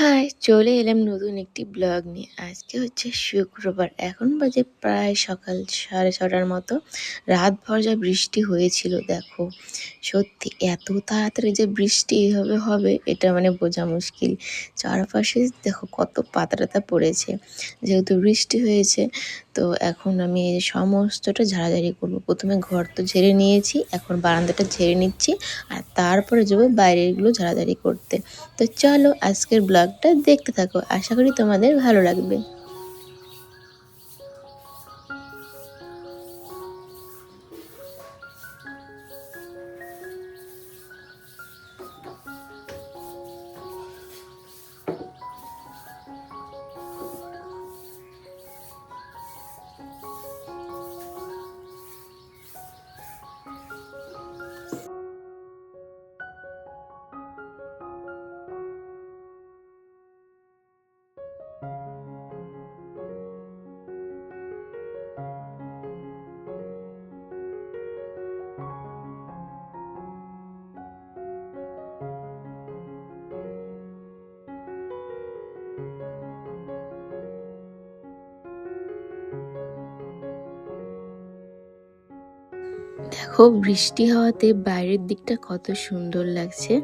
High! চলে এলাম নতুন একটি ব্লগ নিয়ে। আজকে হচ্ছে শুক্রবার। এখন বাজে প্রায় সকাল 6:30টার মতো। রাতভর যা বৃষ্টি হয়েছিল দেখো। সত্যি এত তাড়াতাড়ি যে বৃষ্টি এভাবে হবে এটা মানে বোঝা মুশকিল। চারপাশে দেখো কত পাতা-টাতা পড়েছে। যেহেতু বৃষ্টি হয়েছে তো এখন আমি এই সমস্তটা ঝাড়াঝাড়ি করব। ১ম এ ঘর তো ঝেড়ে নিয়েছি, এখন বারান্দাটা ঝেড়ে নিচ্ছি আর তারপরে যাবো বাইরেরগুলো ঝাড়াঝাড়ি করতে। তো চলো আজকের ব্লগটা দেখতে থাকো, আশা করি তোমাদের ভালো লাগবে। দেখো বৃষ্টি হওয়াতে বাইরের দিকটা কত সুন্দর লাগছে,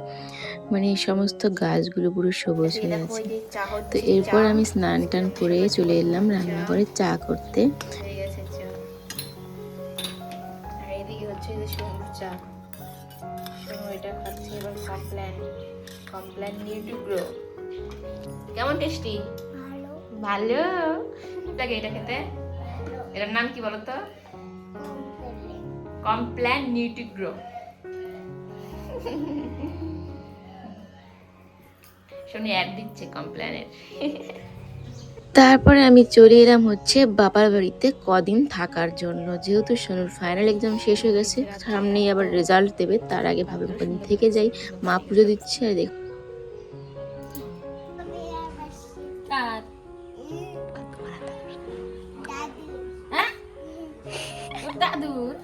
মানে এই সমস্ত গাছগুলো পুরো সবুজ হয়ে আছে। তো এরপর আমি স্নান টান করে চলে এলাম রান্নাঘরে চা করতে। এদিকে হচ্ছে যে সবুজ চা, এটা খাচ্ছি এবার Complan. Complan new to grow. কেমন টেস্টি? ভালো লাগে এটা খেতে। এটার নাম কি বলো তো? Complan Nutrigro. শুনি অ্যাড দিচ্ছে কমপ্ল্যানের। তারপরে আমি চলে এলাম হচ্ছে বাবার বাড়িতে কদিন থাকার জন্য, যেহেতু সোনুর ফাইনাল এক্সাম শেষ হয়ে গেছে, সামনেই আবার রেজাল্ট দেবে, তার আগে ভাবলাম কদিন থেকে যাই। মা পুজো দিচ্ছে আর দেখ দাদুর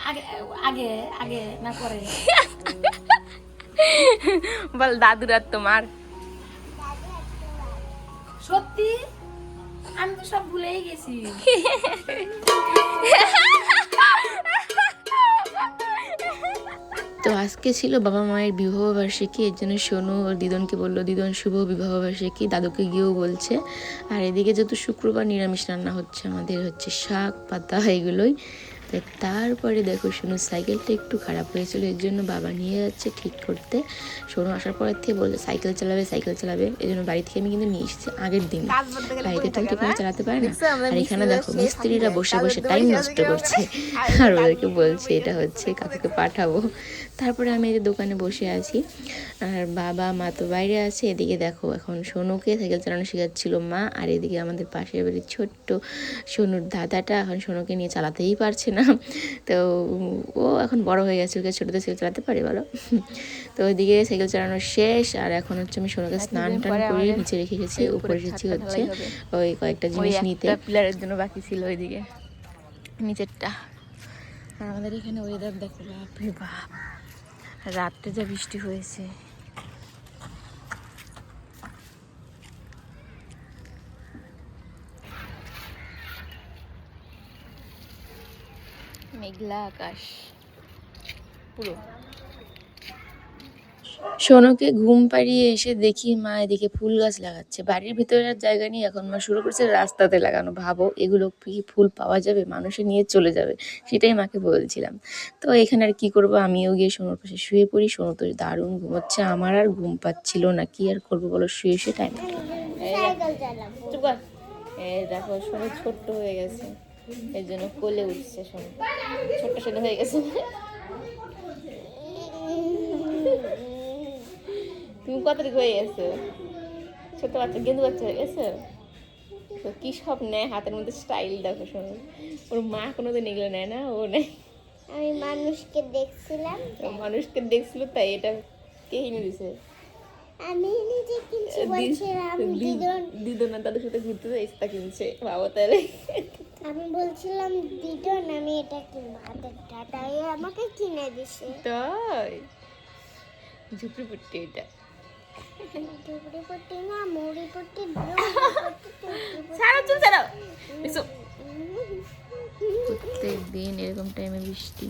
আগে আগে আগে না করে বল দাদুর আর তোমার সত্যি আমি তো সব ভুলেই গেছি। তো আজকে ছিল বাবা মায়ের বিবাহ বার্ষিকী, এর জন্য সোনু ওর দিদনকে বললো দিদন শুভ বিবাহ বার্ষিকী, দাদুকে গিয়েও বলছে। আর এদিকে যেহেতু শুক্রবার নিরামিষ রান্না হচ্ছে, আমাদের হচ্ছে শাক পাতা এগুলোই। তারপরে দেখো সোনুর সাইকেলটা একটু খারাপ হয়েছিল, এর জন্য বাবা নিয়ে যাচ্ছে ঠিক করতে। সোনু আসার পরের থেকে বলছে সাইকেল চালাবে সাইকেল চালাবে, এই জন্য বাড়ি থেকে আমি কিন্তু নিয়ে এসেছি আগের দিন। বাড়িতে তো ঠিকমতো চালাতে পারে না। আর এখানে দেখো মিস্ত্রিরা বসে বসে টাইম নষ্ট করছে, আর ওদেরকে বলছে এটা হচ্ছে কাকুকে পাঠাবো। তারপরে আমি এই যে দোকানে বসে আছি আর বাবা মা তো বাইরে আছে। এদিকে দেখো এখন সোনুকে সাইকেল চালানো শেখাচ্ছিল মা, আর এদিকে আমাদের পাশের বাড়ির ছোট্ট সোনুর দাদাটা এখন সোনুকে নিয়ে চালাতেই পারছে না। তো ও এখন বড় হয়ে গেছে, ওকে ছোটোতে সাইকেল চালাতে পারে বলো। তো ওইদিকে সাইকেল চালানো শেষ, আর এখন হচ্ছে আমি সোনুকে স্নান টান করে নিচে রেখে গেছি, উপরে এসেছি হচ্ছে ওই কয়েকটা জিনিস নিতে। পিলারের জন্য বাকি ছিল ওইদিকে নিচেরটা। আর আমাদের এখানে ওয়েদার দেখো, বাপরে বাপ, রাত্রে যা বৃষ্টি হয়েছে। মেঘলা আকাশ পুরো। সোনুকে ঘুম পাড়িয়ে এসে দেখি মা এদিকে ফুল গাছ লাগাচ্ছে। বাড়ির ভিতরে আর জায়গা নিয়ে এখন মা শুরু করছে রাস্তাতে লাগানো। ভাবো এগুলো কি ফুল পাওয়া যাবে, মানুষে নিয়ে চলে যাবে, সেটাই মাকে বলছিলাম। তো এখানে আর কি করবো, আমিও গিয়ে সোনুর পাশে শুয়ে পড়ি। সোনু তো দারুণ ঘুমোচ্ছে, আমার আর ঘুম পাচ্ছিল না। কি আর করবো বলো, শুয়ে শুয়ে টাইম দেখো সোনু ছোট্ট হয়ে গেছে, এর জন্য কোলে উঠছে। সোনু ছোট্ট ছোট হয়ে গেছে। তুমি কত হয়ে গেছো, ছোট বাচ্চা গেঁদু বাচ্চা হয়ে গেছো। তো কি সব নেয় হাতের মধ্যে, স্টাইল দেখো শোনো। ওর মা কোনোদিন এগুলো নেয় না, ও নেয়। আমি মানুষকে দেখছিলাম, মানুষকে দেখছিল তাই এটা কে কিনে দিছে। আমি নিজে কিনছি বলছিলাম। দিদন না দাদুর সাথে ঘুরতে যাইছে তা কিনছে, বাবা তাহলে। আমি বলছিলাম দিদন আমি এটা কিনবো, হাতের টাটাই আমাকে কিনে দিছে। তাই ঝুপড়ি পুট্টি এটা। টুকরি পট্টি না মুড়ি পট্টি ছাড়ো চুল ছাড়ো দেখছো প্রত্যেক দিন এরকম টাইমে বৃষ্টি।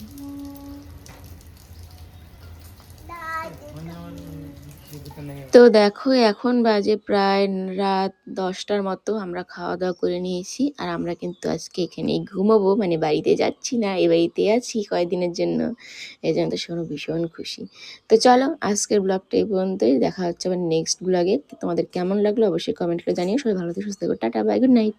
তো দেখো এখন বাজে প্রায় রাত 10টার মতো, আমরা খাওয়া দাওয়া করে নিয়েছি আর আমরা কিন্তু আজকে এখানেই ঘুমাবো, মানে বাড়িতে যাচ্ছি না, এই বাড়িতে আছি কয়েকদিনের জন্য, এই জন্য তো শোনো ভীষণ খুশি। তো চলো আজকের ব্লগটা এই পর্যন্তই, দেখা হচ্ছে আবার নেক্সট ব্লগে। তোমাদের কেমন লাগলো অবশ্যই কমেন্ট করে জানিও। সবাই ভালো থেকে সুস্থ থেকো, টাটা বাই, গুড নাইট।